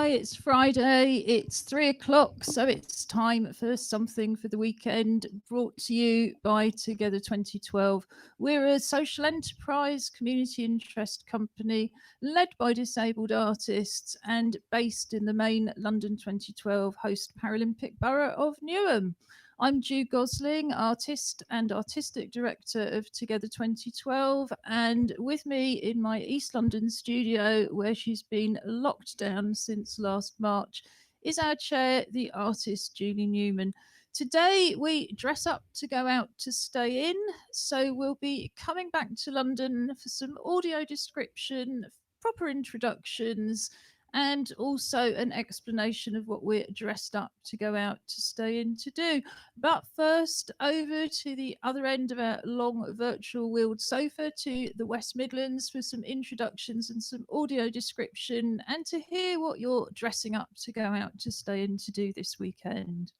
Hi, it's Friday, it's 3 o'clock, so it's time for Something for the Weekend, brought to you by Together 2012. We're a social enterprise community interest company led by disabled artists and based in the main London 2012 host Paralympic borough of Newham. I'm Ju Gosling, artist and artistic director of Together 2012, and with me in my East London studio, where she's been locked down since last March, is our chair, the artist Julie Newman. Today we dress up to go out to stay in, so we'll be coming back to London for some audio description, proper introductions, and also an explanation of what we're dressed up to go out to stay in to do. But first, over to the other end of our long virtual wheeled sofa to the West Midlands for some introductions and some audio description, and to hear what you're dressing up to go out to stay in to do this weekend.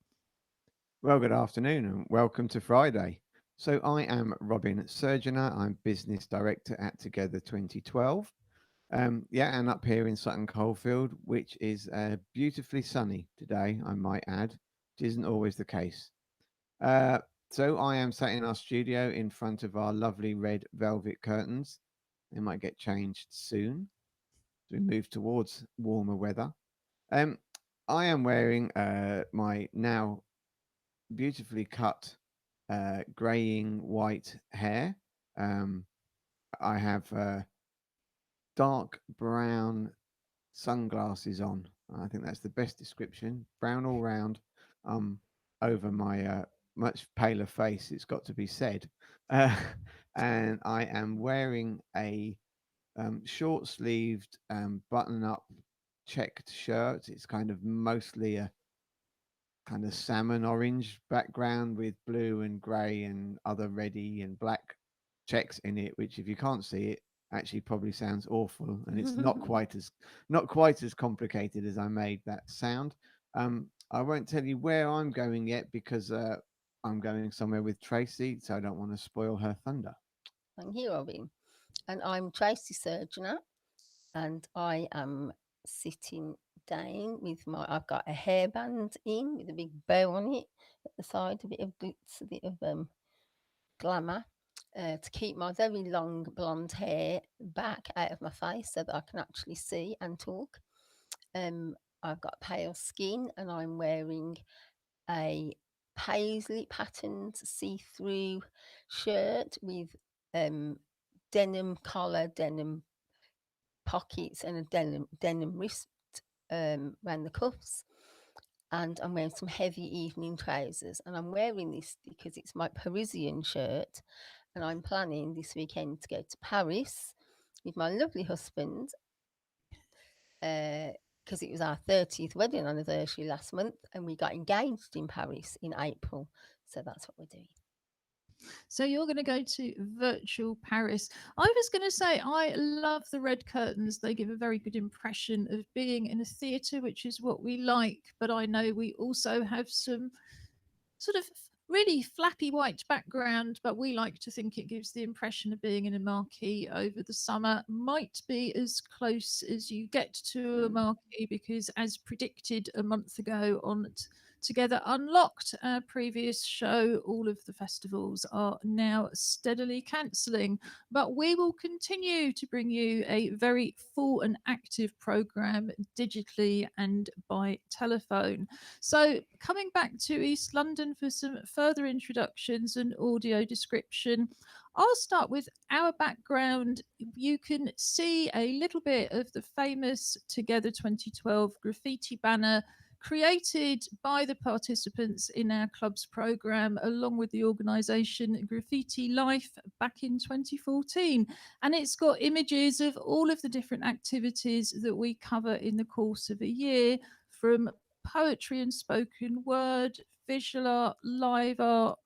Well, good afternoon and welcome to Friday. So I am Robin Surgener. I'm Business Director at Together 2012. And up here in Sutton Coldfield, which is beautifully sunny today, I might add, which isn't always the case. So I am sat in our studio in front of our lovely red velvet curtains. They might get changed soon as we move towards warmer weather. I am wearing my now beautifully cut greying white hair. I have dark brown sunglasses on. I think that's the best description. Brown all round, over my much paler face. It's got to be said. Uh, and I am wearing a short-sleeved, button-up checked shirt. It's kind of mostly a kind of salmon orange background with blue and grey and other reddy and black checks in it, which if you can't see it actually probably sounds awful, and it's not quite as complicated as I made that sound. I won't tell you where I'm going yet because I'm going somewhere with Tracy, so I don't want to spoil her thunder. Thank you, Robin. And I'm Tracy Surgener, and I am sitting down with I've got a hairband in with a big bow on it at the side, a bit of glitz, a bit of glamour, to keep my very long blonde hair back out of my face so that I can actually see and talk. I've got pale skin, and I'm wearing a paisley patterned see-through shirt with denim collar, denim pockets, and a denim wrist around the cuffs. And I'm wearing some heavy evening trousers. And I'm wearing this because it's my Parisian shirt. And I'm planning this weekend to go to Paris with my lovely husband, because it was our 30th wedding anniversary last month, and we got engaged in Paris in April. So that's what we're doing. So you're going to go to virtual Paris. I was going to say, I love the red curtains. They give a very good impression of being in a theatre, which is what we like. But I know we also have some sort of really flappy white background, but we like to think it gives the impression of being in a marquee over the summer. Might be as close as you get to a marquee, because as predicted a month ago on Together Unlocked, our previous show, all of the festivals are now steadily cancelling. But we will continue to bring you a very full and active programme digitally and by telephone. So, coming back to East London for some further introductions and audio description, I'll start with our background. You can see a little bit of the famous Together 2012 graffiti banner created by the participants in our club's programme, along with the organisation Graffiti Life back in 2014. And it's got images of all of the different activities that we cover in the course of a year, from poetry and spoken word, visual art, live art,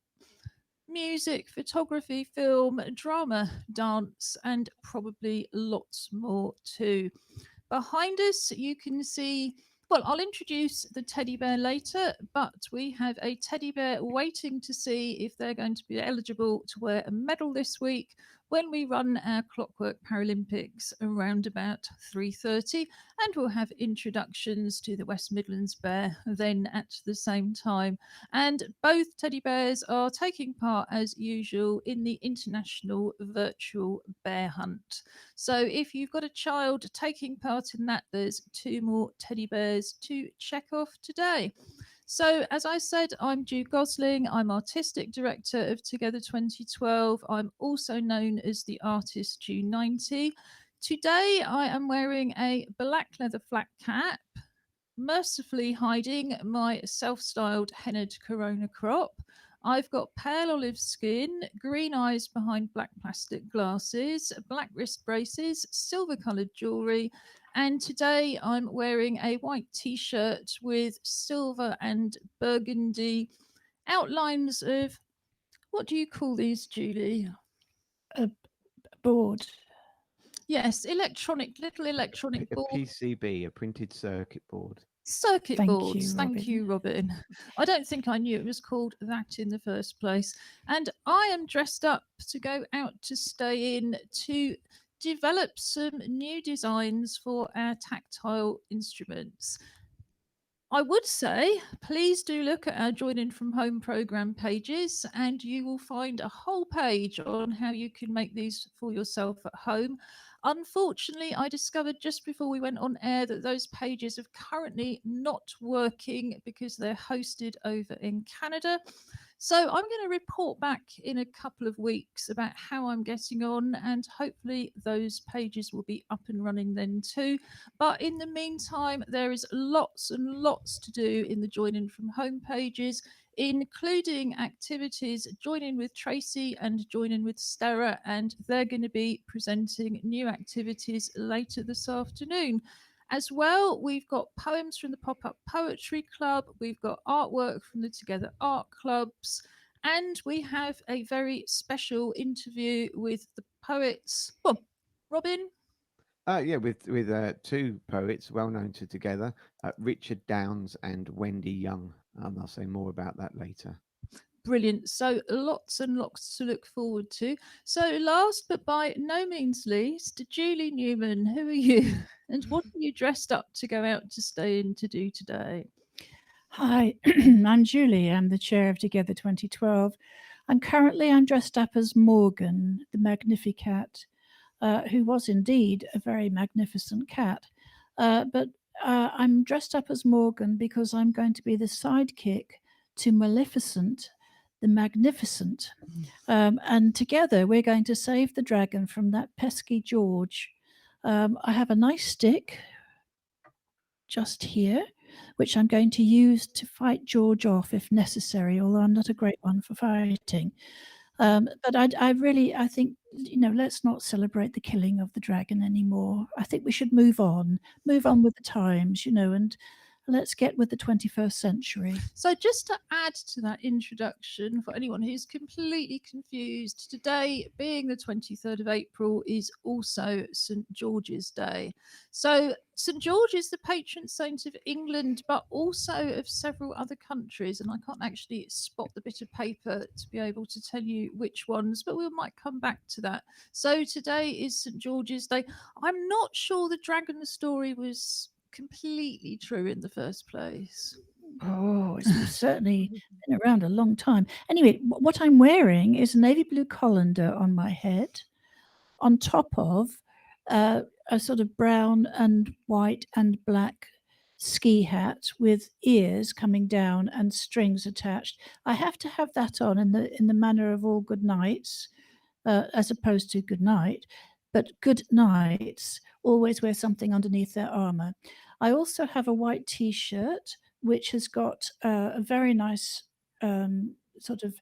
music, photography, film, drama, dance, and probably lots more too. Behind us, you can see Well, I'll introduce the teddy bear later, but we have a teddy bear waiting to see if they're going to be eligible to wear a medal this week when we run our Clockwork Paralympics around about 3:30, and we'll have introductions to the West Midlands bear then at the same time. And both teddy bears are taking part as usual in the International Virtual Bear Hunt. So if you've got a child taking part in that, there's 2 more teddy bears to check off today. So, as I said, I'm Ju Gosling. I'm Artistic Director of Together 2012. I'm also known as the artist Ju90. Today, I am wearing a black leather flat cap, mercifully hiding my self styled hennaed corona crop. I've got pale olive skin, green eyes behind black plastic glasses, black wrist braces, silver coloured jewellery, and today I'm wearing a white t shirt with silver and burgundy outlines of, what do you call these, Julie? A board. Yes, little electronic A board. PCB, a printed circuit board. Circuit Thank boards. you, Thank Robin. you, Robin. I don't think I knew it was called that in the first place. And I am dressed up to go out to stay in to develop some new designs for our tactile instruments. I would say, please do look at our Join In From Home programme pages, and you will find a whole page on how you can make these for yourself at home. Unfortunately, I discovered just before we went on air that those pages are currently not working because they're hosted over in Canada. So I'm going to report back in a couple of weeks about how I'm getting on, and hopefully those pages will be up and running then too. But in the meantime, there is lots and lots to do in the Join In From Home pages, including activities. Join in with Tracy and join in with Sterre, and they're going to be presenting new activities later this afternoon. As well, we've got poems from the Pop Up Poetry Club, we've got artwork from the Together Art Clubs, and we have a very special interview with the poets. Well, Robin? Yeah, with 2 poets well known to Together, Richard Downes and Wendy Young. I'll say more about that later. Brilliant. So lots and lots to look forward to. So last but by no means least, Julie Newman, who are you? And what are you dressed up to go out to stay in to do today? Hi, I'm Julie. I'm the chair of Together 2012. And currently I'm dressed up as Morgan, the Magnificat, who was indeed a very magnificent cat. But I'm dressed up as Morgan because I'm going to be the sidekick to Maleficent, the Magnificent. And together we're going to save the dragon from that pesky George. I have a nice stick just here, which I'm going to use to fight George off if necessary, although I'm not a great one for fighting. But I think, let's not celebrate the killing of the dragon anymore. I think we should move on with the times, and let's get with the 21st century. So, just to add to that introduction, for anyone who's completely confused, today, being the 23rd of April, is also St. George's Day. So, St. George is the patron saint of England, but also of several other countries. And I can't actually spot the bit of paper to be able to tell you which ones, but we might come back to that. So, today is St. George's Day. I'm not sure the dragon story was completely true in the first place. Oh, it's certainly been around a long time. Anyway, what I'm wearing is a navy blue colander on my head, on top of a sort of brown and white and black ski hat with ears coming down and strings attached. I have to have that on in the manner of all good nights, as opposed to good night. But good knights always wear something underneath their armor. I also have a white T-shirt which has got a very nice sort of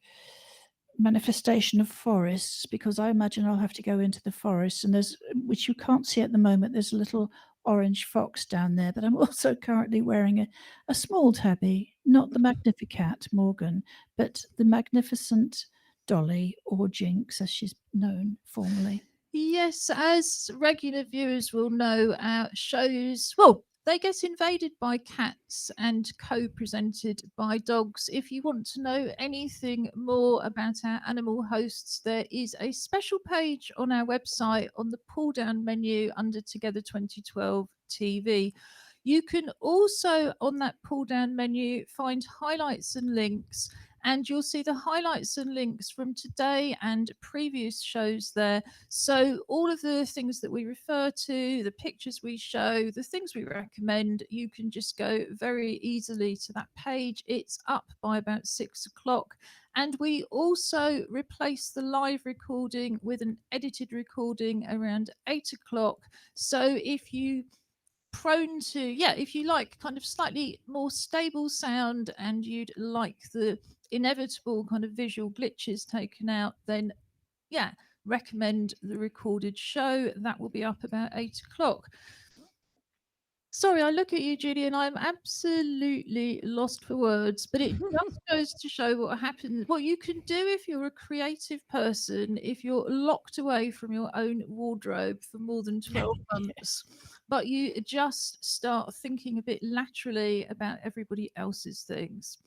manifestation of forests, because I imagine I'll have to go into the forest, and which you can't see at the moment, there's a little orange fox down there. But I'm also currently wearing a small tabby, not the Magnificat Morgan, but the Magnificent Dolly, or Jinx as she's known formally. Yes, as regular viewers will know, our shows, well, They get invaded by cats and co presented by dogs. If you want to know anything more about our animal hosts, there is a special page on our website on the pull down menu under Together 2012 TV. You can also, on that pull down menu, find highlights and links, and you'll see the highlights and links from today and previous shows there. So, all of the things that we refer to, the pictures we show, the things we recommend, you can just go very easily to that page. It's up by about 6 o'clock. And we also replace the live recording with an edited recording around 8 o'clock. So, if you like kind of slightly more stable sound and you'd like the inevitable kind of visual glitches taken out, then yeah, recommend the recorded show. That will be up about 8 o'clock. Sorry, I look at you, Julie, and I'm absolutely lost for words, but it just goes to show what happens, what you can do if you're a creative person, if you're locked away from your own wardrobe for more than 12 months, but you just start thinking a bit laterally about everybody else's things.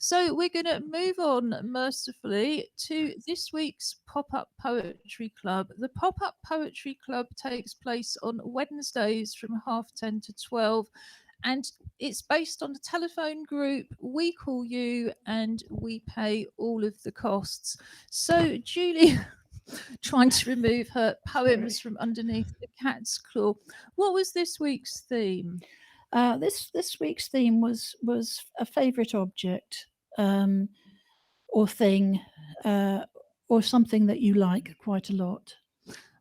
So we're going to move on mercifully to this week's Pop-Up Poetry Club. The Pop-Up Poetry Club takes place on Wednesdays from 10:30 to 12, and it's based on a telephone group. We call you and we pay all of the costs. So Julie, trying to remove her poems from underneath the cat's claw. What was this week's theme? This week's theme was a favourite object, or thing, or something that you like quite a lot.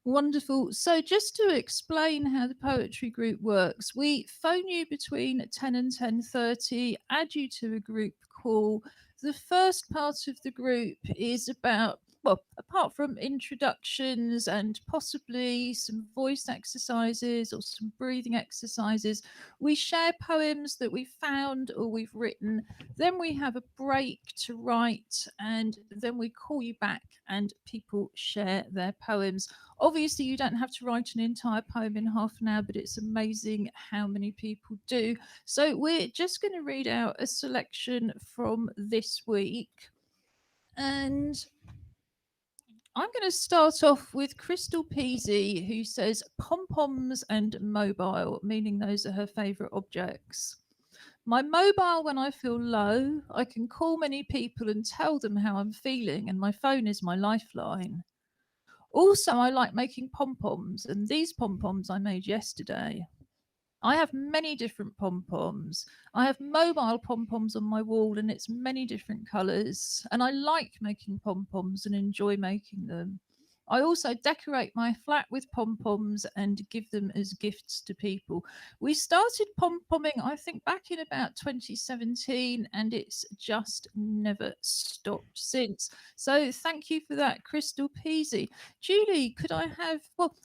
Wonderful. So, just to explain how the poetry group works, we phone you between 10 and 10:30, add you to a group call. The first part of the group is about, well, apart from introductions and possibly some voice exercises or some breathing exercises, we share poems that we've found or we've written. Then we have a break to write, and then we call you back and people share their poems. Obviously, you don't have to write an entire poem in half an hour, but it's amazing how many people do. So, we're just going to read out a selection from this week. And I'm going to start off with Crystal Peasy, who says pom poms and mobile, meaning those are her favourite objects. My mobile when I feel low, I can call many people and tell them how I'm feeling, and my phone is my lifeline. Also, I like making pom poms, and these pom poms I made yesterday. I have many different pom poms. I have mobile pom poms on my wall, and it's many different colours. And I like making pom poms and enjoy making them. I also decorate my flat with pom poms and give them as gifts to people. We started pom pomming, I think, back in about 2017, and it's just never stopped since. So thank you for that, Crystal Peasy. Julie, could I have, well,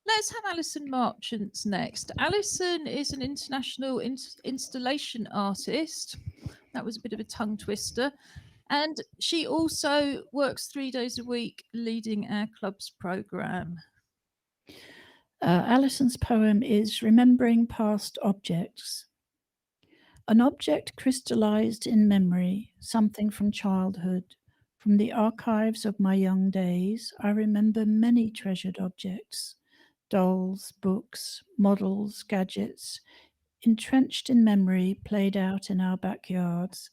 let's have Alison Marchants next. Alison is an international installation artist. That was a bit of a tongue twister. And she also works 3 days a week leading our club's programme. Alison's poem is Remembering Past Objects. An object crystallized in memory, something from childhood. From the archives of my young days, I remember many treasured objects. Dolls, books, models, gadgets, entrenched in memory, played out in our backyards.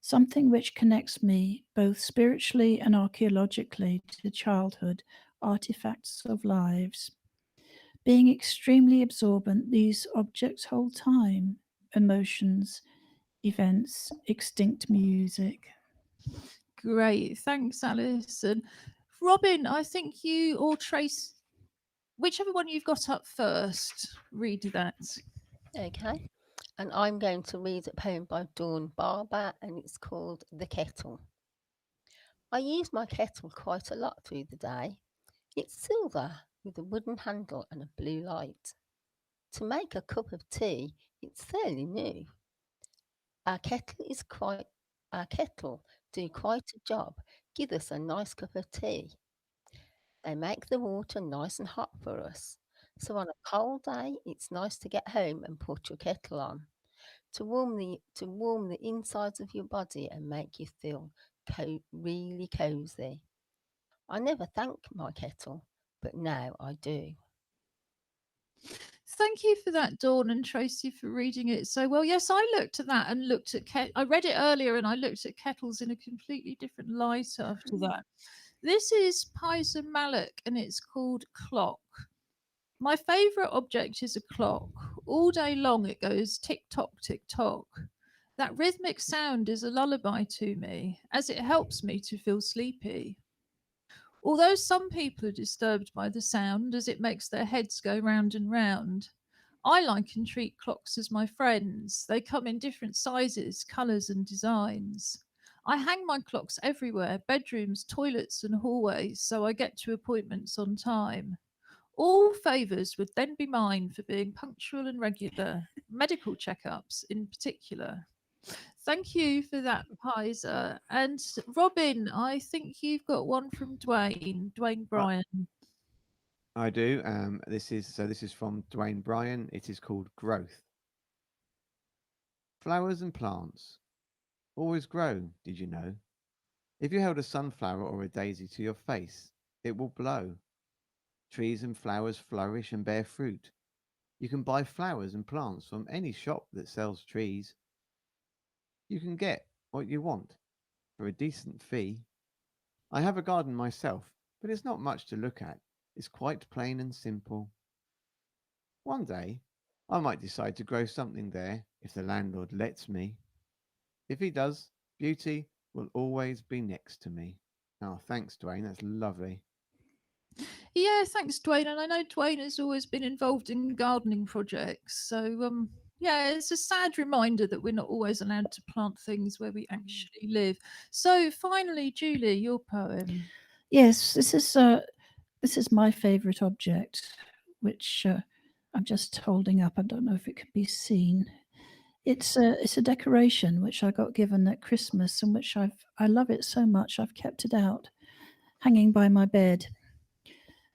Something which connects me, both spiritually and archaeologically, to childhood, artifacts of lives. Being extremely absorbent, these objects hold time, emotions, events, extinct music. Great. Thanks, Alison. Robin, I think you or Trace, whichever one you've got up first, read that. Okay. And I'm going to read a poem by Dawn Barber, and it's called The Kettle. I use my kettle quite a lot through the day. It's silver with a wooden handle and a blue light. To make a cup of tea, it's fairly new. Our kettle do quite a job. Give us a nice cup of tea. They make the water nice and hot for us. So on a cold day, it's nice to get home and put your kettle on to warm the insides of your body and make you feel really cozy. I never thank my kettle, but now I do. Thank you for that, Dawn and Tracy, for reading it so well. Yes, I looked at that and looked at I read it earlier and I looked at kettles in a completely different light after that. This is Pizer Malik and it's called Clock. My favourite object is a clock. All day long it goes tick tock, tick tock. That rhythmic sound is a lullaby to me, as it helps me to feel sleepy. Although some people are disturbed by the sound as it makes their heads go round and round, I like and treat clocks as my friends. They come in different sizes, colours, and designs. I hang my clocks everywhere bedrooms, toilets, and hallways so I get to appointments on time. All favours would then be mine for being punctual and regular, medical checkups in particular. Thank you for that, Pizer. And Robin, I think you've got one from Dwayne Uh, Bryan. I do. This is from Dwayne Bryan. It is called Growth. Flowers and plants always grow, did you know? If you held a sunflower or a daisy to your face, it will blow. Trees and flowers flourish and bear fruit. You can buy flowers and plants from any shop that sells trees. You can get what you want for a decent fee. I have a garden myself, but it's not much to look at. It's quite plain and simple. One day, I might decide to grow something there if the landlord lets me. If he does, beauty will always be next to me. Oh, thanks, Dwayne. That's lovely. Yeah, thanks, Dwayne. And I know Dwayne has always been involved in gardening projects. So, yeah, it's a sad reminder that we're not always allowed to plant things where we actually live. So, finally, Julie, your poem. Yes, this is my favourite object, which I'm just holding up. I don't know if it can be seen. It's a decoration which I got given at Christmas, and which I love it so much I've kept it out, hanging by my bed.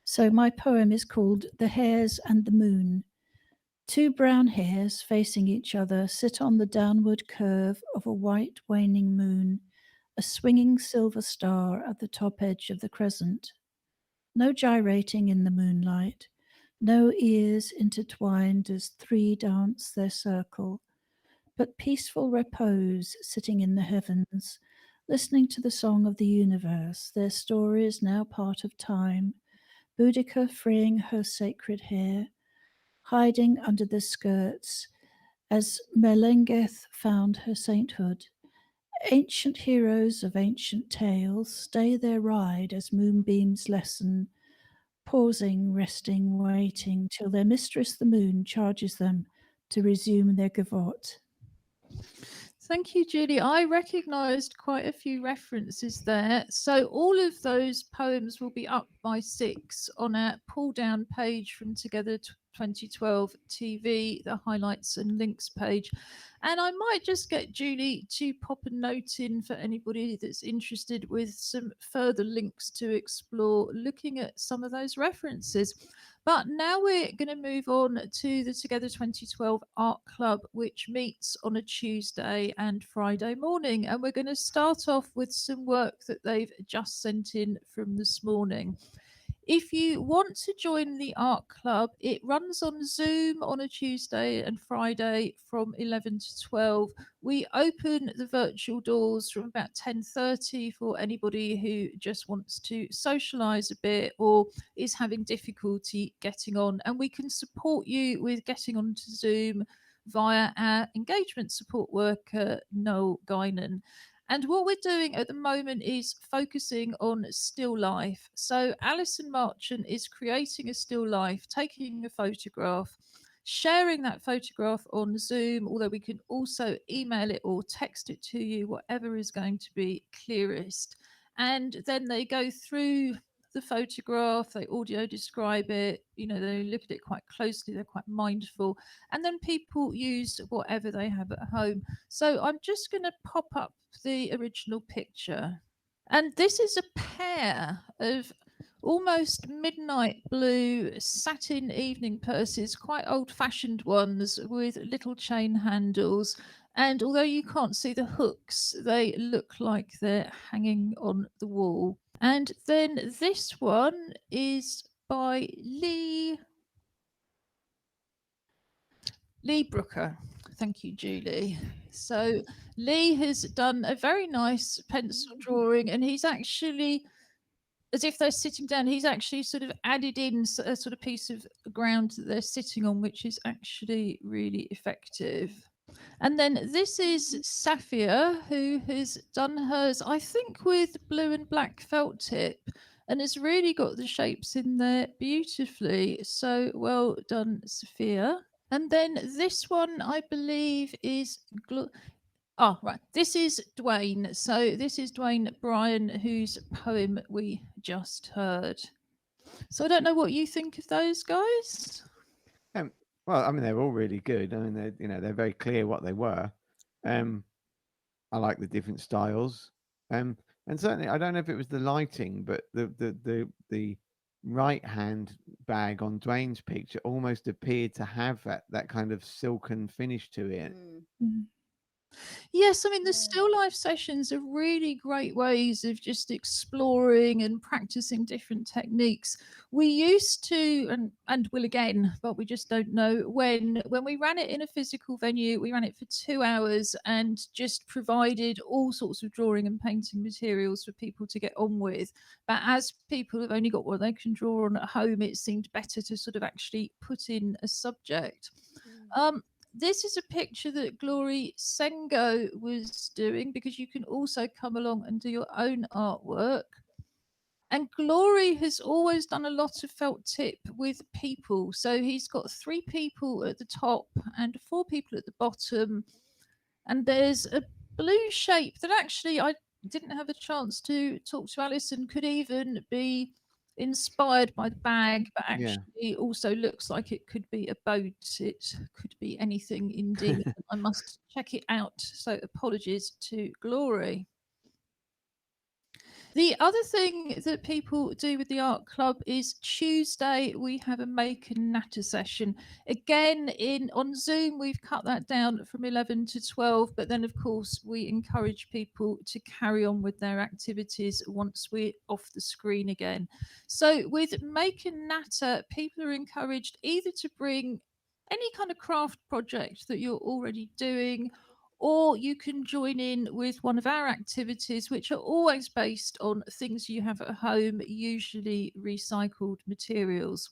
So my poem is called "The Hares and the Moon." Two brown hares facing each other sit on the downward curve of a white waning moon, a swinging silver star at the top edge of the crescent. No gyrating in the moonlight, no ears intertwined as three dance their circle, but peaceful repose sitting in the heavens, listening to the song of the universe, their stories now part of time, Boudica freeing her sacred hair, hiding under the skirts as Melengeth found her sainthood. Ancient heroes of ancient tales stay their ride as moonbeams lessen, pausing, resting, waiting till their mistress the moon charges them to resume their gavotte. Thank you, Julie. I recognised quite a few references there. So all of those poems will be up by 6 on our pull down page from Together 2012 TV, the highlights and links page. And I might just get Julie to pop a note in for anybody that's interested with some further links to explore looking at some of those references. But now we're going to move on to the Together 2012 Art Club, which meets on a Tuesday and Friday morning. And we're going to start off with some work that they've just sent in from this morning. If you want to join the art club, it runs on Zoom on a Tuesday and Friday from 11 to 12. We open the virtual doors from about 10:30 for anybody who just wants to socialize a bit or is having difficulty getting on, and we can support you with getting onto Zoom via our engagement support worker Noel Guinan. And what we're doing at the moment is focusing on still life. So Alison Marchant is creating a still life, taking a photograph, sharing that photograph on Zoom, although we can also email it or text it to you, whatever is going to be clearest. And then they go through the photograph, they audio describe it, they look at it quite closely, they're quite mindful, and then people use whatever they have at home. So I'm just going to pop up the original picture. And this is a pair of almost midnight blue satin evening purses, quite old fashioned ones with little chain handles. And although you can't see the hooks, they look like they're hanging on the wall. And then this one is by Lee Brooker. Thank you, Julie. So Lee has done a very nice pencil drawing, and he's actually, as if they're sitting down, he's actually sort of added in a sort of piece of ground that they're sitting on, which is actually really effective. And then this is Safia, who has done hers, I think, with blue and black felt tip, and has really got the shapes in there beautifully. So well done, Safia. And then this one, I believe, is oh, right. This is Dwayne. So this is Dwayne Bryan, whose poem we just heard. So I don't know what you think of those guys. Well, I mean, they're all really good. I mean, they're very clear what they were. I like the different styles. And certainly, I don't know if it was the lighting, but the right hand bag on Dwayne's picture almost appeared to have that kind of silken finish to it. Mm. Yes, I mean, the still life sessions are really great ways of just exploring and practicing different techniques. We used to, and will again, but we just don't know when we ran it in a physical venue, we ran it for 2 hours and just provided all sorts of drawing and painting materials for people to get on with. But as people have only got what they can draw on at home, it seemed better to sort of actually put in a subject. This is a picture that Glory Sengo was doing, because you can also come along and do your own artwork. And Glory has always done a lot of felt tip with people. So he's got 3 people at the top and 4 people at the bottom. And there's a blue shape that actually I didn't have a chance to talk to Alison, could even be inspired by the bag, but actually also looks like it could be a boat. It could be anything indeed. I must check it out. So apologies to Glory. The other thing that people do with the art club is Tuesday we have a make and natter session. Again, on Zoom we've cut that down from 11 to 12, but then of course we encourage people to carry on with their activities once we're off the screen again. So with make and natter, people are encouraged either to bring any kind of craft project that you're already doing, or you can join in with one of our activities, which are always based on things you have at home, usually recycled materials.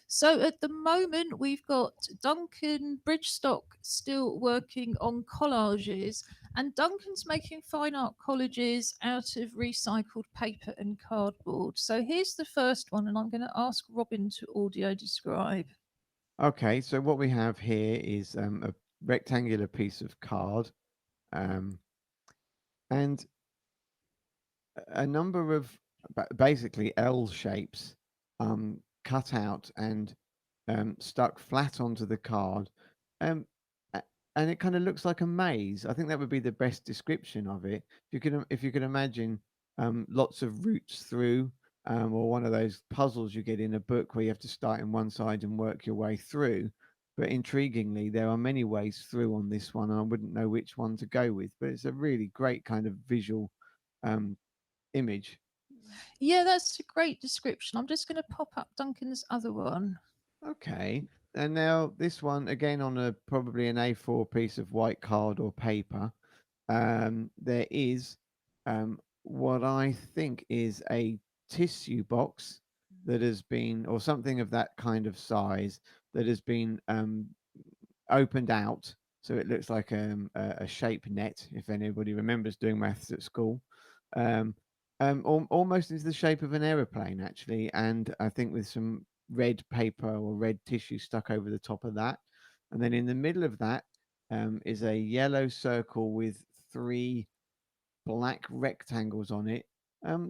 So at the moment, we've got Duncan Bridgestock still working on collages, and Duncan's making fine art collages out of recycled paper and cardboard. So here's the first one, and I'm going to ask Robin to audio describe. Okay, so what we have here is a rectangular piece of card, and a number of basically L shapes cut out and stuck flat onto the card. Um, and it kind of looks like a maze. I think that would be the best description of it. If you can imagine lots of routes through, or one of those puzzles you get in a book where you have to start in one side and work your way through. But intriguingly, there are many ways through on this one, and I wouldn't know which one to go with. But it's a really great kind of visual image. Yeah, that's a great description. I'm just going to pop up Duncan's other one. Okay. And now this one again on probably an A4 piece of white card or paper. There is what I think is a tissue box that has been, or something of that kind of size, that has been opened out. So it looks like a shape net, if anybody remembers doing maths at school. Almost is the shape of an aeroplane, actually. And I think with some red paper or red tissue stuck over the top of that. And then in the middle of that is a yellow circle with 3 black rectangles on it.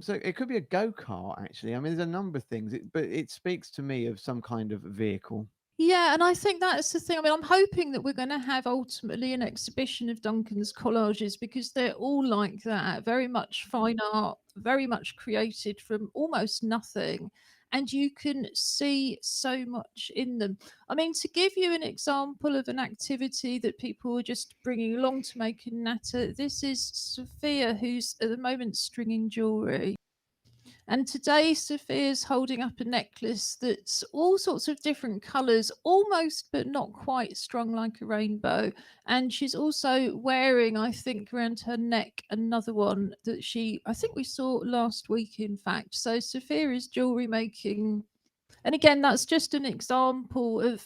So it could be a go-kart, actually. I mean, there's a number of things, but it speaks to me of some kind of vehicle. Yeah, and I think that's the thing. I mean, I'm hoping that we're going to have ultimately an exhibition of Duncan's collages because they're all like that, very much fine art, very much created from almost nothing. And you can see so much in them. I mean, to give you an example of an activity that people are just bringing along to make a natter, this is Sophia, who's at the moment stringing jewellery. And today, Sophia's holding up a necklace that's all sorts of different colours, almost but not quite strung like a rainbow. And she's also wearing, I think, around her neck, another one that I think we saw last week, in fact. So Sophia is jewellery making. And again, that's just an example of,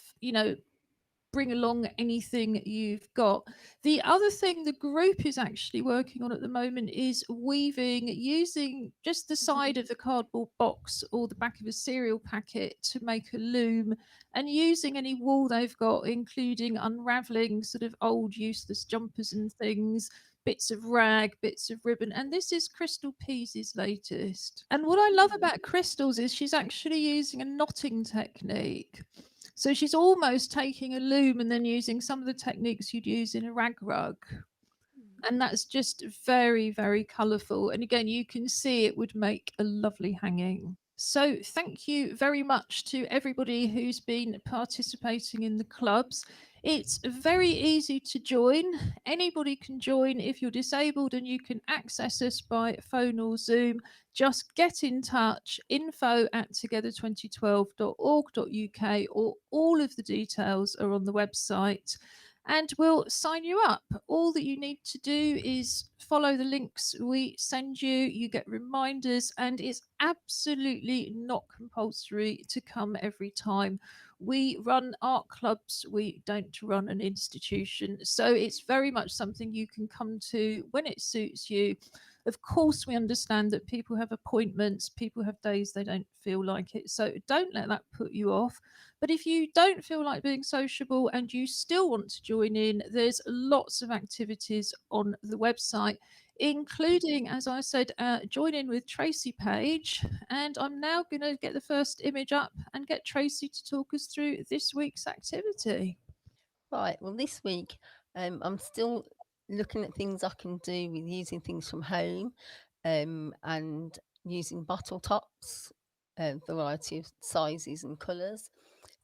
bring along anything you've got. The other thing the group is actually working on at the moment is weaving using just the side of the cardboard box or the back of a cereal packet to make a loom, and using any wool they've got, including unraveling sort of old useless jumpers and things, bits of rag, bits of ribbon. And this is Crystal Pease's latest. And what I love about Crystal's is she's actually using a knotting technique. So she's almost taking a loom and then using some of the techniques you'd use in a rag rug. And that's just very, very colourful. And again, you can see it would make a lovely hanging. So thank you very much to everybody who's been participating in the clubs. It's very easy to join. Anybody can join if you're disabled, and you can access us by phone or Zoom. Just get in touch, info@together2012.org.uk, or all of the details are on the website, and we'll sign you up. All that you need to do is follow the links we send you. You get reminders, and it's absolutely not compulsory to come every time. We run art clubs, we don't run an institution. So it's very much something you can come to when it suits you. Of course, we understand that people have appointments, people have days they don't feel like it. So don't let that put you off. But if you don't feel like being sociable and you still want to join in, there's lots of activities on the website, including, as I said, join in with Tracy page. And I'm now going to get the first image up and get Tracy to talk us through this week's activity. Right. Well, this week I'm still looking at things I can do with using things from home, and using bottle tops, variety of sizes and colours.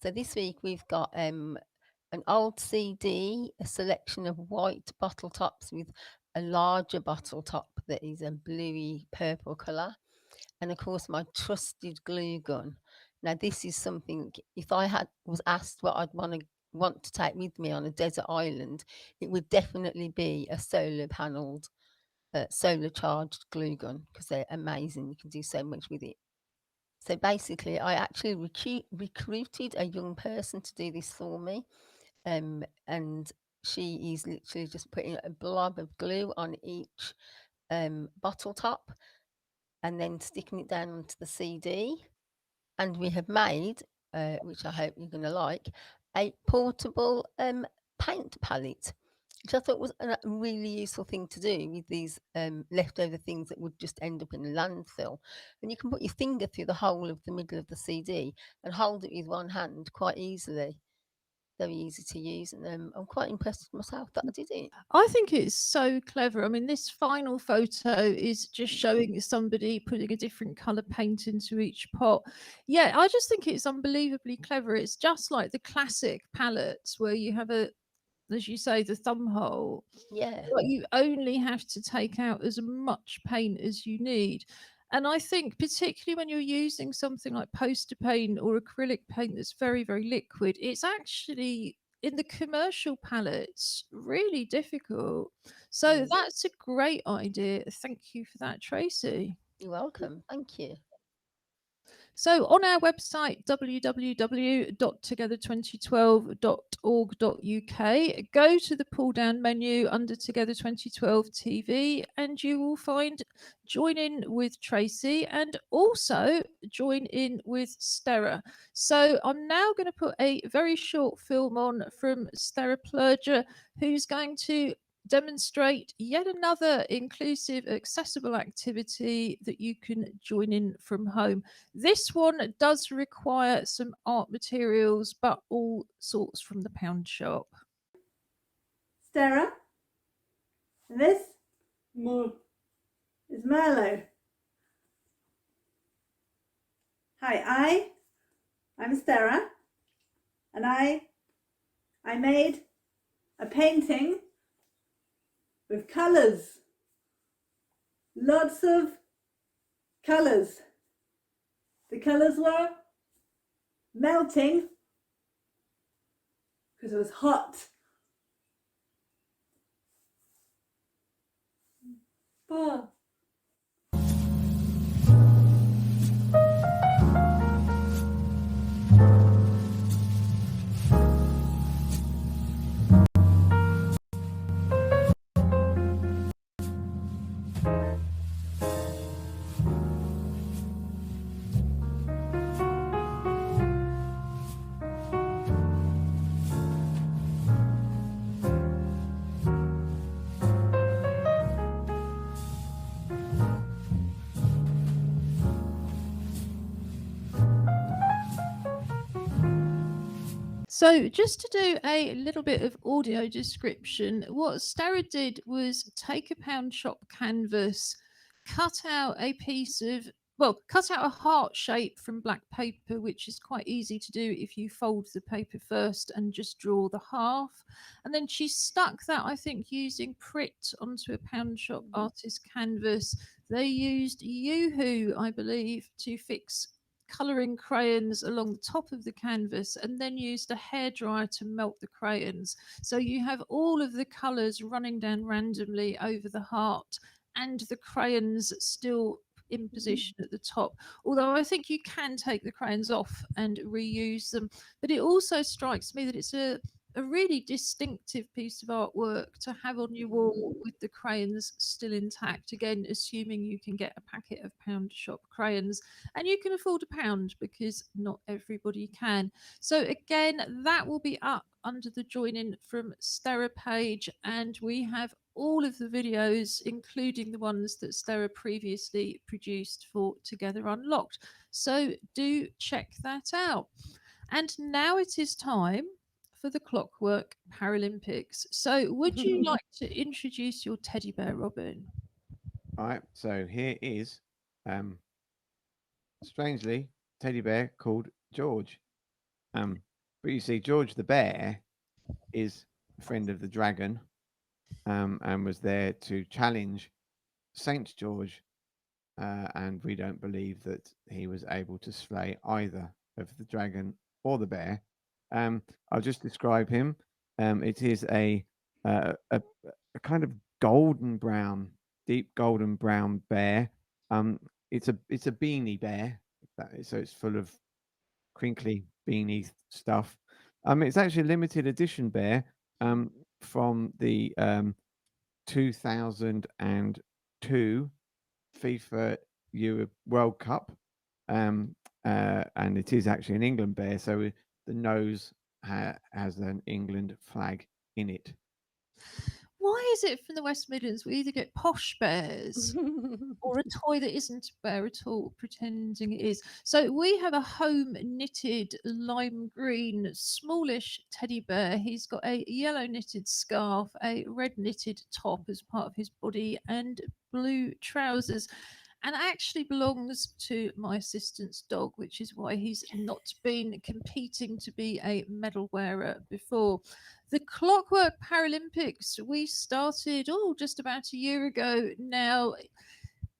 So this week we've got an old CD, a selection of white bottle tops with a larger bottle top that is a bluey purple colour, and of course my trusted glue gun. Now this is something, if I was asked what I'd want to take with me on a desert island, it would definitely be a solar panelled, solar charged glue gun, because they're amazing. You can do so much with it. So basically, I actually recruited a young person to do this for me, and she is literally just putting a blob of glue on each bottle top, and then sticking it down onto the CD. And we have made, which I hope you're going to like, a portable paint palette, which I thought was a really useful thing to do with these leftover things that would just end up in a landfill. And you can put your finger through the hole of the middle of the CD and hold it with one hand quite easily. Very easy to use, and I'm quite impressed with myself that I did it. I think it's so clever. I mean, this final photo is just showing somebody putting a different colour paint into each pot. Yeah, I just think it's unbelievably clever. It's just like the classic palettes where you have as you say, the thumb hole. Yeah. But you only have to take out as much paint as you need. And I think particularly when you're using something like poster paint or acrylic paint that's very, very liquid, it's actually in the commercial palettes really difficult. So that's a great idea. Thank you for that, Tracy. You're welcome. Thank you. So on our website, www.together2012.org.uk, go to the pull down menu under Together 2012 TV, and you will find Join In with Tracy and also Join In with Sterre. So I'm now going to put a very short film on from Sterre Ploeger, who's going to demonstrate yet another inclusive, accessible activity that you can join in from home. This one does require some art materials, but all sorts from the pound shop. Sterre, and this is Merlot. Hi, I'm Sterre, and I made a painting with colours, lots of colours. The colours were melting because it was hot. Oh. So just to do a little bit of audio description, what Sterre did was take a pound shop canvas, cut out a piece of, cut out a heart shape from black paper, which is quite easy to do if you fold the paper first and just draw the half. And then she stuck that, I think, using Prit onto a pound shop artist canvas. They used Yoo-hoo, I believe, to fix colouring crayons along the top of the canvas, and then used a hairdryer to melt the crayons. So you have all of the colours running down randomly over the heart, and the crayons still in position at the top. Although I think you can take the crayons off and reuse them. But it also strikes me that it's a really distinctive piece of artwork to have on your wall with the crayons still intact. Again, assuming you can get a packet of pound shop crayons, and you can afford £1 because not everybody can. So again, that will be up under the join in from Sterre page, and we have all of the videos, including the ones that Sterre previously produced for Together Unlocked. So do check that out. And now it is time for the Clockwork Paralympics. So would you like to introduce your teddy bear, Robin? All right, so here is, strangely, teddy bear called George. But you see, George the bear is a friend of the dragon, and was there to challenge Saint George, and we don't believe that he was able to slay either of the dragon or the bear. I'll just describe him. It is a kind of golden brown, deep golden brown bear. It's a beanie bear, so it's full of crinkly beanie stuff. It's actually a limited edition bear from the 2002 FIFA Europe World Cup, and it is actually an England bear, so the nose has an England flag in it. Why is it from the West Midlands we either get posh bears or a toy that isn't a bear at all, pretending it is? So we have a home knitted lime green, smallish teddy bear. He's got a yellow knitted scarf, a red knitted top as part of his body, and blue trousers. And actually belongs to my assistant's dog, which is why he's not been competing to be a medal wearer before. The Clockwork Paralympics we started just about a year ago now,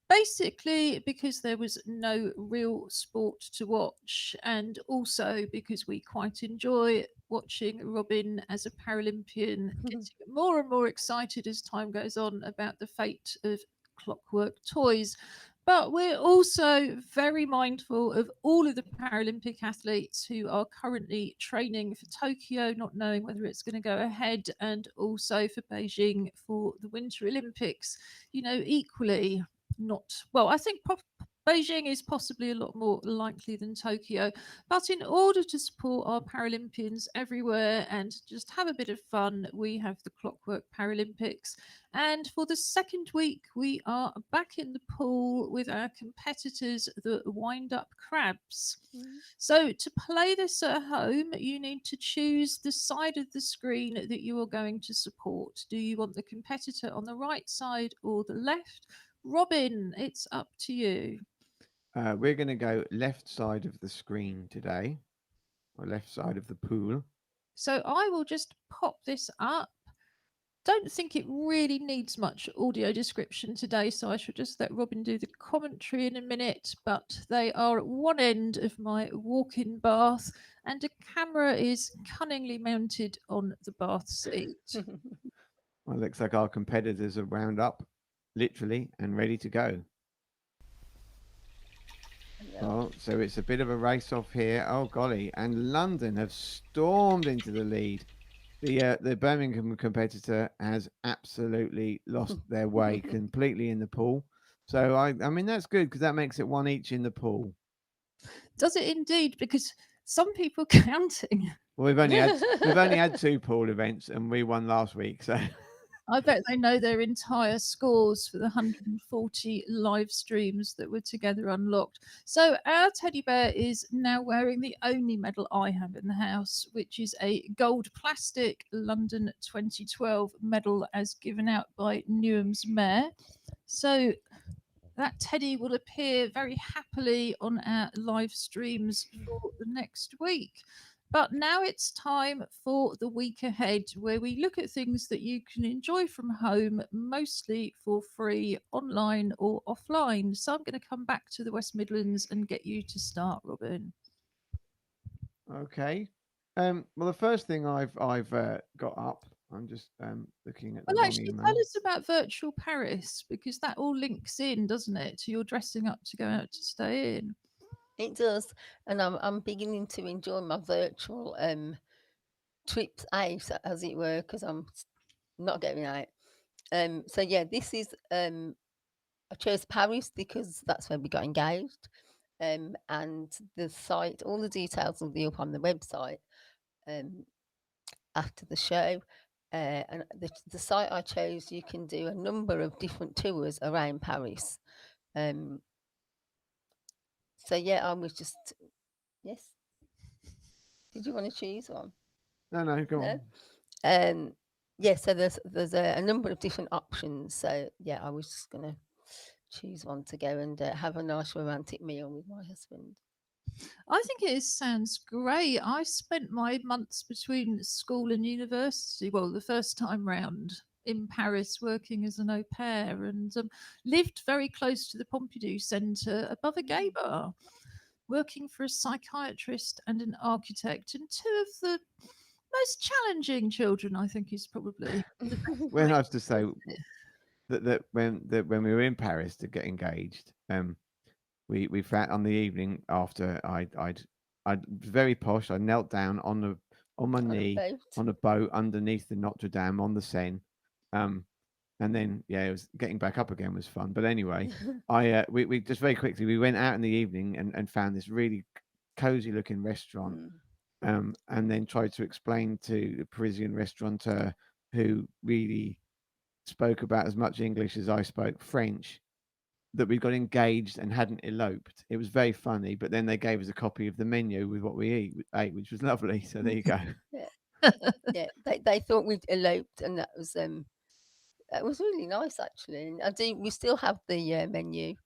basically because there was no real sport to watch, and also because we quite enjoy watching Robin as a Paralympian getting more and more excited as time goes on about the fate of clockwork toys. But we're also very mindful of all of the Paralympic athletes who are currently training for Tokyo, not knowing whether it's going to go ahead, and also for Beijing for the Winter Olympics. You know, equally not well. I think Beijing is possibly a lot more likely than Tokyo, but in order to support our Paralympians everywhere and just have a bit of fun, we have the Clockwork Paralympics. And for the second week, we are back in the pool with our competitors, the Wind Up Crabs. So, to play this at home, you need to choose the side of the screen that you are going to support. Do you want the competitor on the right side or the left? Robin, it's up to you. We're going to go left side of the screen today, or left side of the pool. So, I will just pop this up. Don't think it really needs much audio description today, so I should just let Robin do the commentary in a minute. But they are at one end of my walk-in bath, and a camera is cunningly mounted on the bath seat. Well, it looks like our competitors are wound up, literally, and ready to go. Oh, so it's a bit of a race off here. Oh golly! And London have stormed into the lead. The Birmingham competitor has absolutely lost their way completely in the pool. So I mean that's good because that makes it one each in the pool. Does it indeed? Because some people counting. Well, we've only had two pool events and we won last week. So I bet they know their entire scores for the 140 live streams that were together unlocked. So our teddy bear is now wearing the only medal I have in the house, which is a gold plastic London 2012 medal as given out by Newham's Mayor. So that teddy will appear very happily on our live streams for the next week. But now it's time for the week ahead, where we look at things that you can enjoy from home, mostly for free, online or offline. So I'm going to come back to the West Midlands and get you to start, Robin. okay. Well, the first thing I've got up. I'm just looking at the Well, wrong actually, email. tell us about Virtual Paris, because that all links in, doesn't it, to your dressing up to go out to stay in. It does, and I'm beginning to enjoy my virtual trips out, as it were, because I'm not going out. So yeah, this is I chose Paris because that's where we got engaged. And the site, all the details will be up on the website after the show. And the site I chose, you can do a number of different tours around Paris. So yeah, I was just yes. Did you want to choose one? No, go on. Yeah, so there's a number of different options. So yeah, I was just gonna choose one to go and have a nice romantic meal with my husband. I think it sounds great. I spent my months between school and university, well, the first time round in Paris working as an au pair, and lived very close to the Pompidou Centre above a gay bar, working for a psychiatrist and an architect, and two of the most challenging children, I think, is probably the best Well, way I have to to say put it. that when we were in Paris to get engaged, we found on the evening after I'd very posh. I knelt down on my knee on a boat underneath the Notre Dame on the Seine, and then it was getting back up again was fun. But anyway, we just very quickly we went out in the evening and found this really cozy looking restaurant, and then tried to explain to the Parisian restaurateur who really spoke about as much English as I spoke French that we got engaged and hadn't eloped. It was very funny, but then they gave us a copy of the menu with what we ate, which was lovely. So there you go. Yeah, they thought we'd eloped, and that was really nice actually. And we still have the menu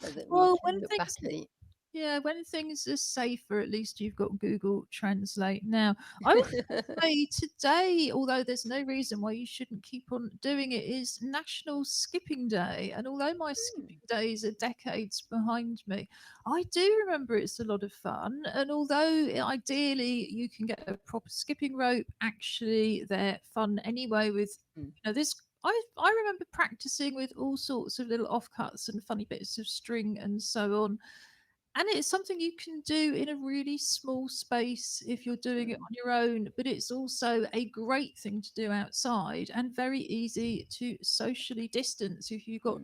so that we Well, can look back at it. Yeah, when things are safer, at least you've got Google Translate now. I was going to say today, although there's no reason why you shouldn't keep on doing it, is National Skipping Day. And although my skipping days are decades behind me, I do remember it's a lot of fun. And although ideally you can get a proper skipping rope, actually they're fun anyway with this. I remember practicing with all sorts of little offcuts and funny bits of string and so on. And it's something you can do in a really small space if you're doing it on your own, but it's also a great thing to do outside and very easy to socially distance if you've got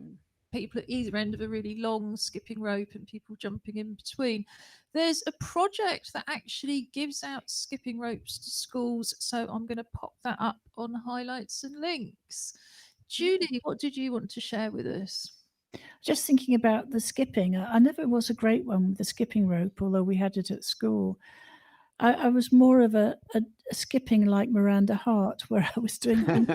people at either end of a really long skipping rope and people jumping in between. There's a project that actually gives out skipping ropes to schools, so I'm going to pop that up on highlights and links. Julie, what did you want to share with us? Just thinking about the skipping, I never was a great one with the skipping rope, although we had it at school. I was more of a skipping like Miranda Hart, where I was doing things.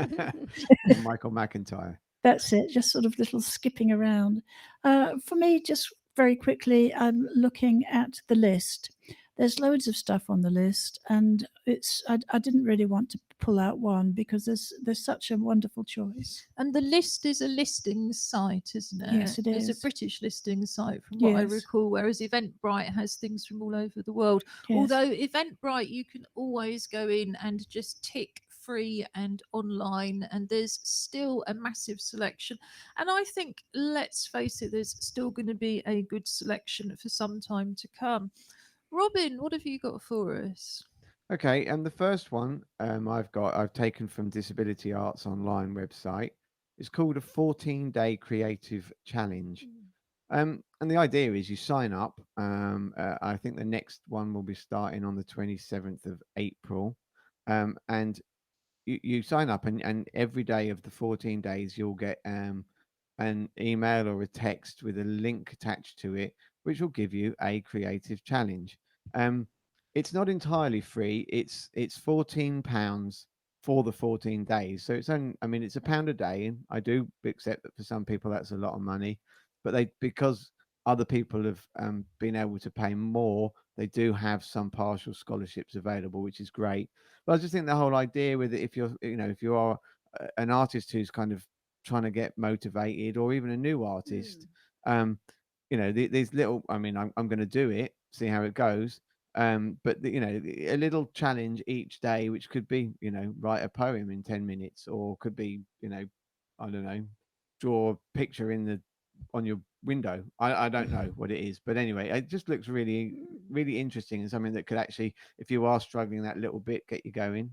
Michael McIntyre. That's it, just sort of little skipping around. For me, just very quickly, I'm looking at the list. There's loads of stuff on the list, and I didn't really want to pull out one because there's such a wonderful choice. And the list is a listings site, isn't it? Yes, it It's a is. British listings site, from what I Yes. recall, whereas Eventbrite has things from all over the world. Yes. Although Eventbrite, you can always go in and just tick free and online, and there's still a massive selection. And I think, let's face it, there's still going to be a good selection for some time to come. Robin, what have you got for us? Okay, and the first one I've taken from Disability Arts Online website. It's called a 14-day creative challenge. And the idea is you sign up. I think the next one will be starting on the 27th of April. And you sign up, and every day of the 14 days, you'll get an email or a text with a link attached to it, which will give you a creative challenge. Um, it's not entirely free. It's £14 for the 14 days. So it's only, I mean, it's £1 a day. And I do accept that for some people that's a lot of money, but because other people have been able to pay more, they do have some partial scholarships available, which is great. But I just think the whole idea with it, if you're, if you are an artist who's kind of trying to get motivated, or even a new artist, these little, I mean, I'm going to do it, see how it goes. But a little challenge each day, which could be, write a poem in 10 minutes, or could be, I don't know, draw a picture on your window. I don't know what it is, but anyway, it just looks really, really interesting, and something that could actually, if you are struggling that little bit, get you going.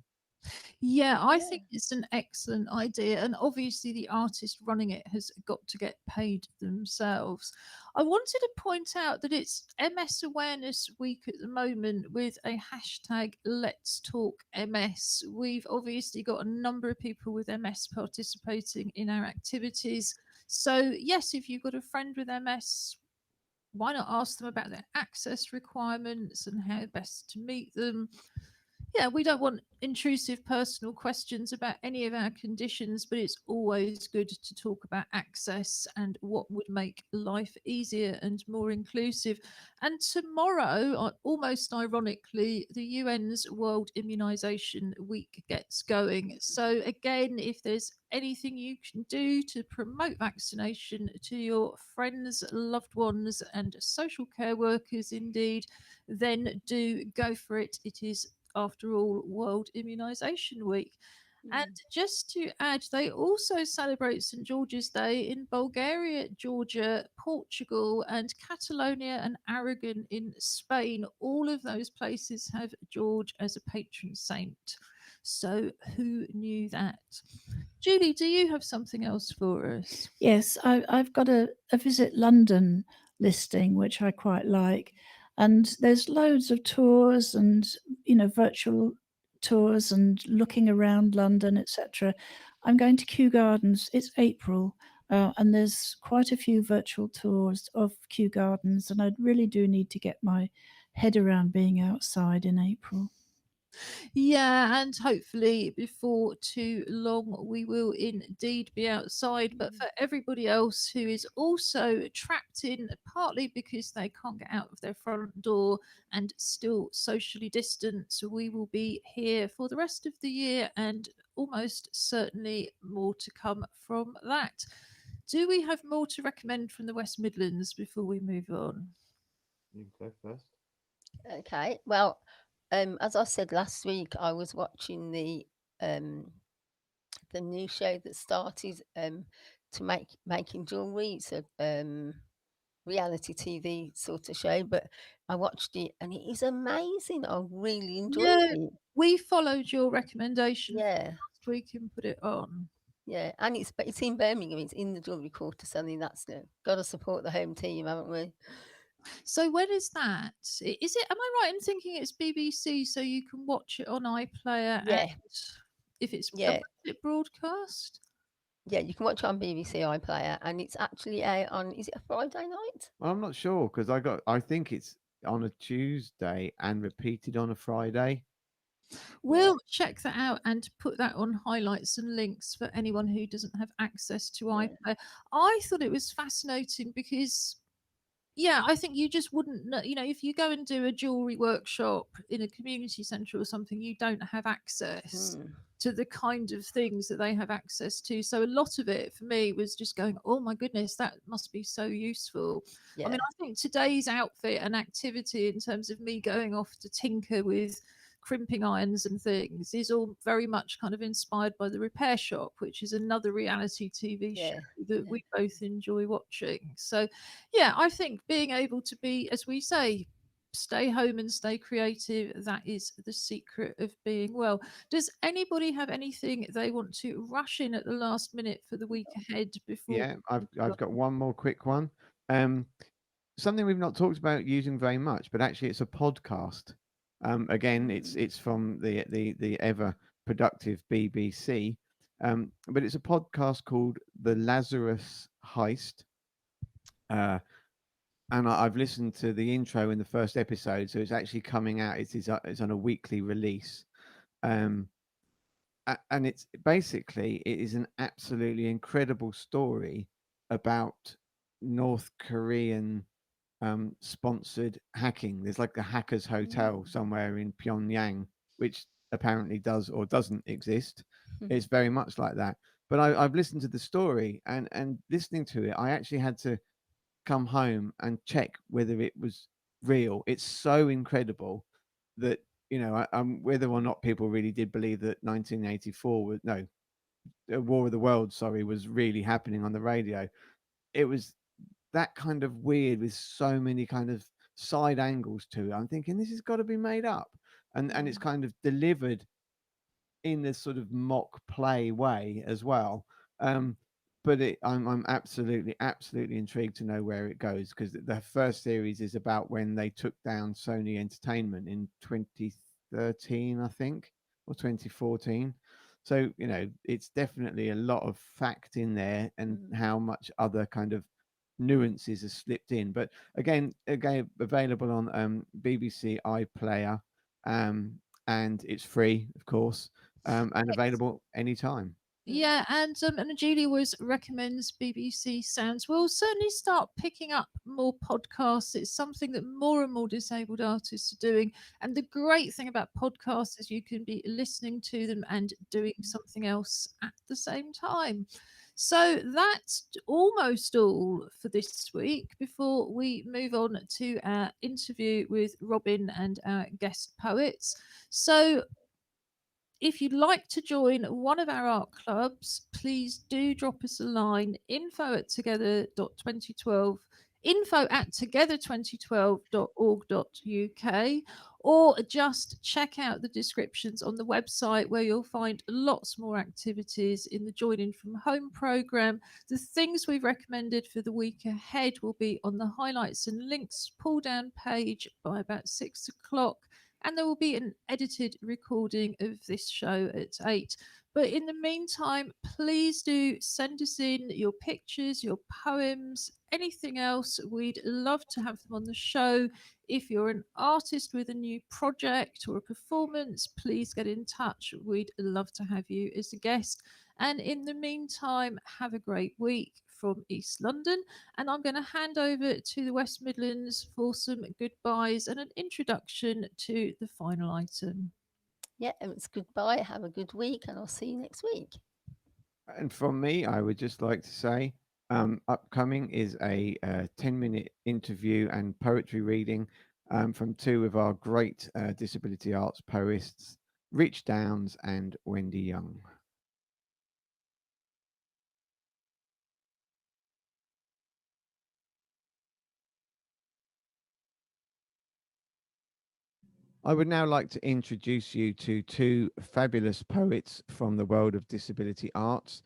Yeah, I think it's an excellent idea. And obviously, the artist running it has got to get paid themselves. I wanted to point out that it's MS Awareness Week at the moment with a hashtag Let's Talk MS. We've obviously got a number of people with MS participating in our activities. So, yes, if you've got a friend with MS, why not ask them about their access requirements and how best to meet them? Yeah, we don't want intrusive personal questions about any of our conditions, but it's always good to talk about access and what would make life easier and more inclusive. And tomorrow, almost ironically, the UN's World Immunisation Week gets going. So, again, if there's anything you can do to promote vaccination to your friends, loved ones, and social care workers, indeed, then do go for it. It is, after all, World Immunisation Week. And just to add, they also celebrate St. George's Day in Bulgaria, Georgia, Portugal, and Catalonia and Aragon in Spain. All of those places have George as a patron saint. So who knew that? Julie, do you have something else for us? Yes, I've got a Visit London listing, which I quite like. And there's loads of tours and, virtual tours and looking around London, etc. I'm going to Kew Gardens. It's April, and there's quite a few virtual tours of Kew Gardens. And I really do need to get my head around being outside in April. Yeah, and hopefully before too long we will indeed be outside. But for everybody else who is also trapped in, partly because they can't get out of their front door and still socially distance, we will be here for the rest of the year, and almost certainly more to come from that. Do we have more to recommend from the West Midlands before we move on? You can go first. Okay. Well, as I said last week, I was watching the new show that started to making jewelry. It's a reality TV sort of show, but I watched it and it is amazing. I really enjoyed Yeah, it. we followed your recommendation Yeah. last week and put it on. Yeah, and it's in Birmingham. It's in the Jewellery Quarter, so I mean that's got to support the home team, haven't we? So when is that? Is it? Am I right in thinking it's BBC, so you can watch it on iPlayer? Yeah. And if it's Yeah. broadcast. Yeah, you can watch it on BBC iPlayer, and it's actually out on. Is it a Friday night? Well, I'm not sure because I think it's on a Tuesday and repeated on a Friday. We'll check that out and put that on highlights and links for anyone who doesn't have access to iPlayer. I thought it was fascinating because, yeah, I think you just wouldn't know. If you go and do a jewelry workshop in a community centre or something, you don't have access to the kind of things that they have access to. So a lot of it for me was just going, oh my goodness, that must be so useful. Yeah. I mean, I think today's outfit and activity in terms of me going off to tinker with crimping irons and things is all very much kind of inspired by The Repair Shop, which is another reality TV show that we both enjoy watching. So yeah, I think being able to be, as we say, stay home and stay creative, that is the secret of being well. Does anybody have anything they want to rush in at the last minute for the week ahead before? Yeah, I've got one more quick one. Something we've not talked about using very much, but actually it's a podcast. Again, it's from the ever productive BBC, but it's a podcast called The Lazarus Heist. And I've listened to the intro in the first episode, so it's actually coming out. It's on a weekly release, and it's basically it is an absolutely incredible story about North Korean sponsored hacking. There's like a hackers hotel somewhere in Pyongyang, which apparently does or doesn't exist. It's very much like that. But I've listened to the story, and listening to it, I actually had to come home and check whether it was real. It's so incredible that whether or not people really did believe that 1984 was no War of the Worlds, sorry, was really happening on the radio. It was that kind of weird with so many kind of side angles to it. I'm thinking this has got to be made up, and it's kind of delivered in this sort of mock play way as well. But I'm absolutely intrigued to know where it goes, because the first series is about when they took down Sony Entertainment in 2013, I think, or 2014. So it's definitely a lot of fact in there, and how much other kind of nuances are slipped in. But again available on BBC iPlayer, and it's free, of course, and available anytime. Yeah, and Julie always recommends BBC Sounds. We'll certainly start picking up more podcasts. It's something that more and more disabled artists are doing. And the great thing about podcasts is you can be listening to them and doing something else at the same time. So that's almost all for this week before we move on to our interview with Robin and our guest poets. So if you'd like to join one of our art clubs, please do drop us a line, info@together2012, or just check out the descriptions on the website, where you'll find lots more activities in the Joining from Home program. The things we've recommended for the week ahead will be on the highlights and links pull down page by about 6 o'clock. And there will be an edited recording of this show at 8. But in the meantime, please do send us in your pictures, your poems, anything else. We'd love to have them on the show. If you're an artist with a new project or a performance, please get in touch. We'd love to have you as a guest. And in the meantime, have a great week from East London. And I'm going to hand over to the West Midlands for some goodbyes and an introduction to the final item. Yeah, it's goodbye. Have a good week, and I'll see you next week. And from me, I would just like to say, upcoming is a 10-minute interview and poetry reading from two of our great disability arts poets, Rich Downs and Wendy Young. I would now like to introduce you to two fabulous poets from the world of disability arts.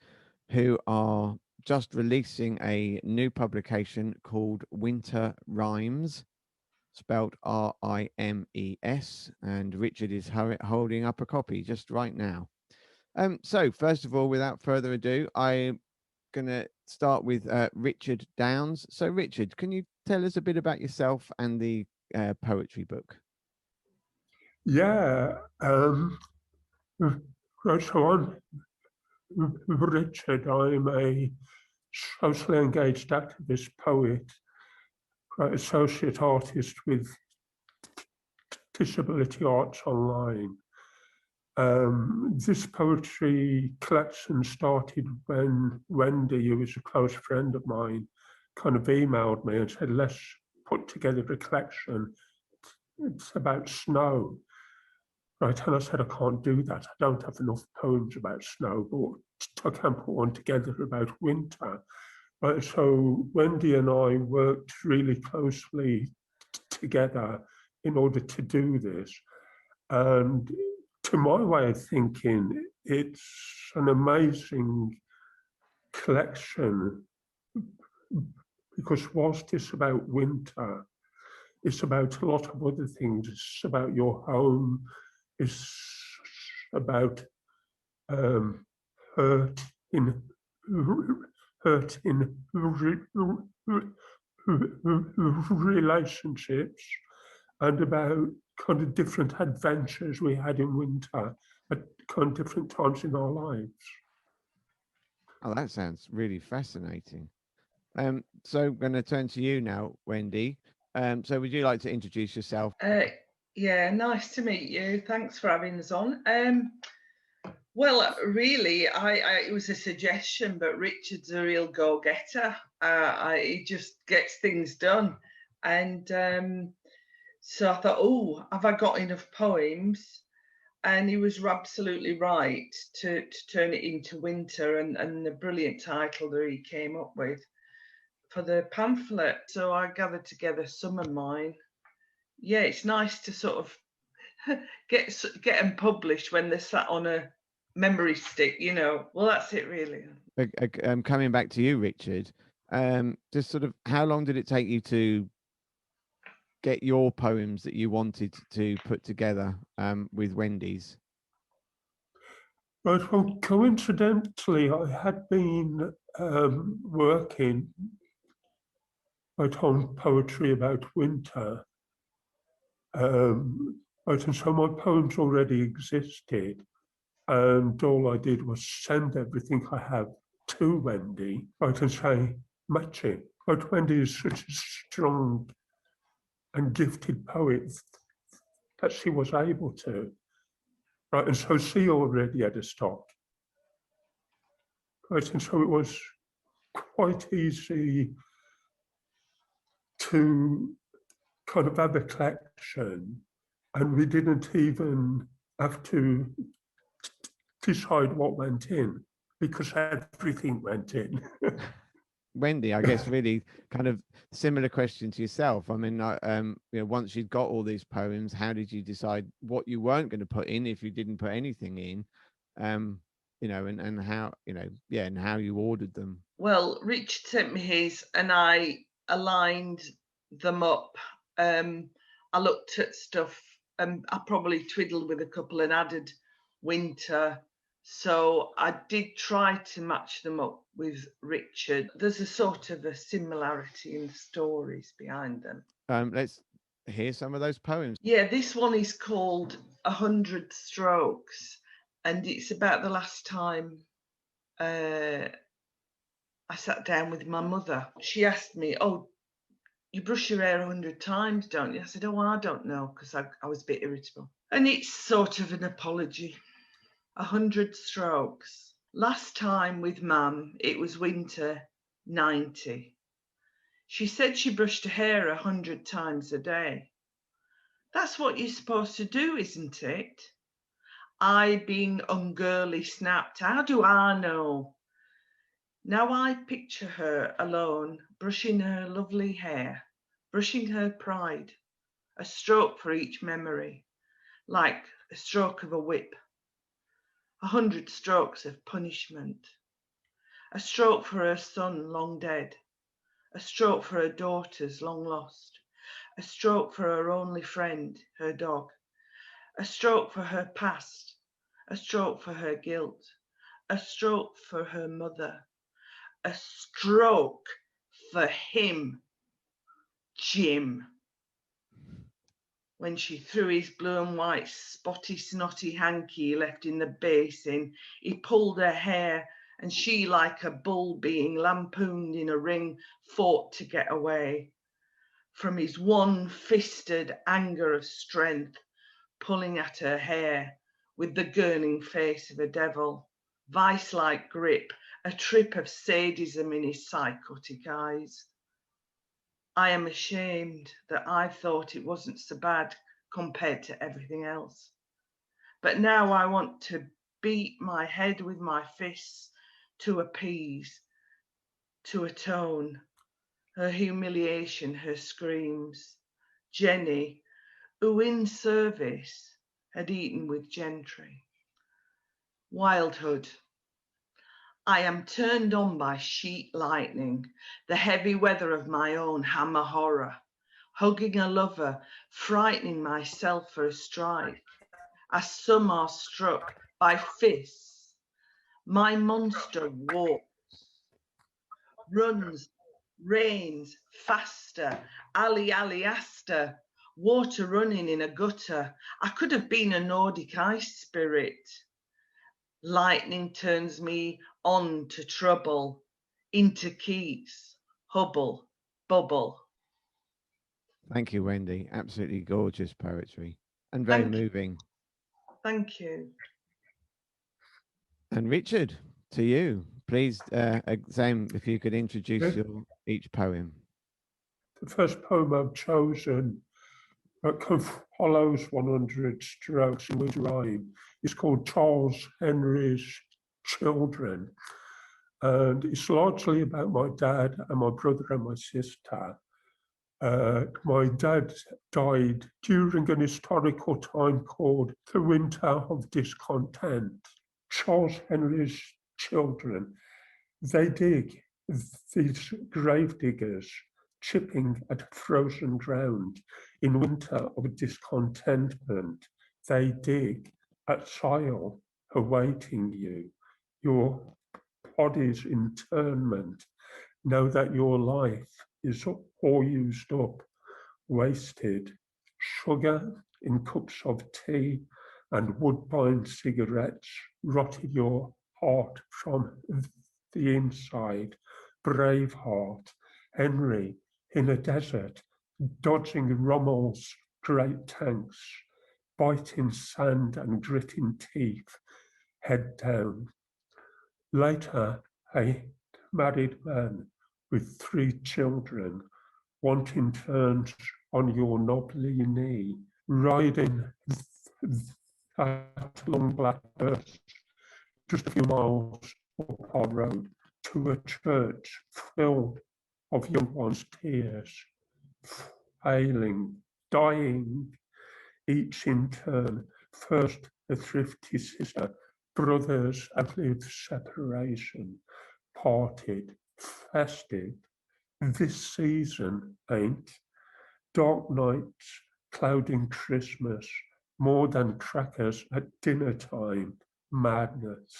who are just releasing a new publication called Winter Rhymes, spelled Rimes, and Richard is holding up a copy just right now. So first of all, without further ado, I'm gonna start with Richard Downs. So Richard, can you tell us a bit about yourself and the poetry book? Yeah, right, so I'm Richard. I'm a socially engaged activist, poet, associate artist with Disability Arts Online. This poetry collection started when Wendy, who is a close friend of mine, kind of emailed me and said, let's put together a collection. It's about snow. Right, and I said, I can't do that. I don't have enough poems about snow, but I can put one together about winter. Right, so Wendy and I worked really closely together in order to do this. And to my way of thinking, it's an amazing collection because whilst it's about winter, it's about a lot of other things. It's about your home. It's about hurt in relationships, and about kind of different adventures we had in winter at kind of different times in our lives. Oh, that sounds really fascinating. So I'm going to turn to you now, Wendy. So would you like to introduce yourself? Yeah, nice to meet you. Thanks for having us on. Well, really, it was a suggestion, but Richard's a real go-getter. He just gets things done. And so I thought, oh, have I got enough poems? And he was absolutely right to turn it into winter, and the brilliant title that he came up with for the pamphlet. So I gathered together some of mine. Yeah, it's nice to sort of get them published when they're sat on a memory stick, you know. Well, that's it really. Coming back to you, Richard, just sort of how long did it take you to get your poems that you wanted to put together with Wendy's? Right, well, coincidentally, I had been working on poetry about winter. Right, and so my poems already existed, and all I did was send everything I have to Wendy, right, and say, match it. But Wendy is such a strong and gifted poet that she was able to. Right, and so she already had a stock. Right, and so it was quite easy to kind of have a collection, and we didn't even have to decide what went in because everything went in. Wendy, I guess really kind of similar question to yourself. I mean, you know, once you'd got all these poems, how did you decide what you weren't going to put in if you didn't put anything in? You know, and how, you know, yeah, and how you ordered them. Well, Richard sent me his, and I aligned them up. I looked at stuff, and I probably twiddled with a couple and added winter. So I did try to match them up with Richard. There's a sort of a similarity in the stories behind them. Let's hear some of those poems. Yeah, this one is called 100 Strokes, and it's about the last time I sat down with my mother. She asked me, oh, you brush your hair 100 times, don't you? I said, oh, well, I don't know, because I was a bit irritable. And it's sort of an apology. 100 strokes. Last time with Mum, it was winter 90. She said she brushed her hair 100 times a day. That's what you're supposed to do, isn't it? I, being ungirly, snapped, how do I know? Now I picture her alone, brushing her lovely hair, brushing her pride, a stroke for each memory, like a stroke of a whip, 100 strokes of punishment. A stroke for her son, long dead. A stroke for her daughters, long lost. A stroke for her only friend, her dog. A stroke for her past. A stroke for her guilt. A stroke for her mother. A stroke for him, Jim. When she threw his blue and white spotty snotty hanky left in the basin, he pulled her hair, and she, like a bull being lampooned in a ring, fought to get away from his one-fisted anger of strength, pulling at her hair with the gurning face of a devil, vice-like grip, a trip of sadism in his psychotic eyes. I am ashamed that I thought it wasn't so bad compared to everything else. But now I want to beat my head with my fists to appease, to atone, her humiliation, her screams. Jenny, who in service had eaten with gentry. Wildhood. I am turned on by sheet lightning, the heavy weather of my own hammer horror, hugging a lover, frightening myself for a strike, as some are struck by fists. My monster walks, runs, rains, faster, ali aster, water running in a gutter. I could have been a Nordic ice spirit. Lightning turns me on to trouble, into Keats, Hubble, bubble. Thank you, Wendy. Absolutely gorgeous poetry and very moving. Thank you. And Richard, to you, please, Sam, if you could introduce each poem. The first poem I've chosen that follows 100 strokes in Winter Rime is called Charles Henry's Children. And it's largely about my dad and my brother and my sister. My dad died during an historical time called the Winter of Discontent. Charles Henry's children, they dig, these grave diggers, chipping at frozen ground in winter of discontentment. They dig at soil awaiting you, your body's internment. Know that your life is all used up, wasted. Sugar in cups of tea and woodbine cigarettes rotted your heart from the inside. Braveheart, Henry in a desert, dodging Rommel's great tanks, biting sand and gritting teeth, head down. Later, a married man with 3 children, wanting turns on your knobbly knee, riding that long black bus just a few miles up our road to a church filled of young ones' tears, failing, dying, each in turn. First the thrifty sister, brothers outlived separation, parted, festive. This season ain't. Dark nights, clouding Christmas, more than crackers at dinner time, madness,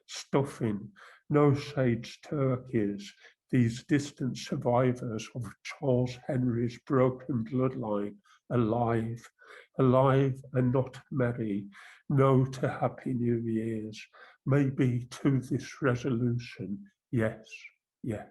stuffing, no sage turkeys, these distant survivors of Charles Henry's broken bloodline, alive, alive and not merry, no to Happy New Year's, maybe to this resolution, yes, yes.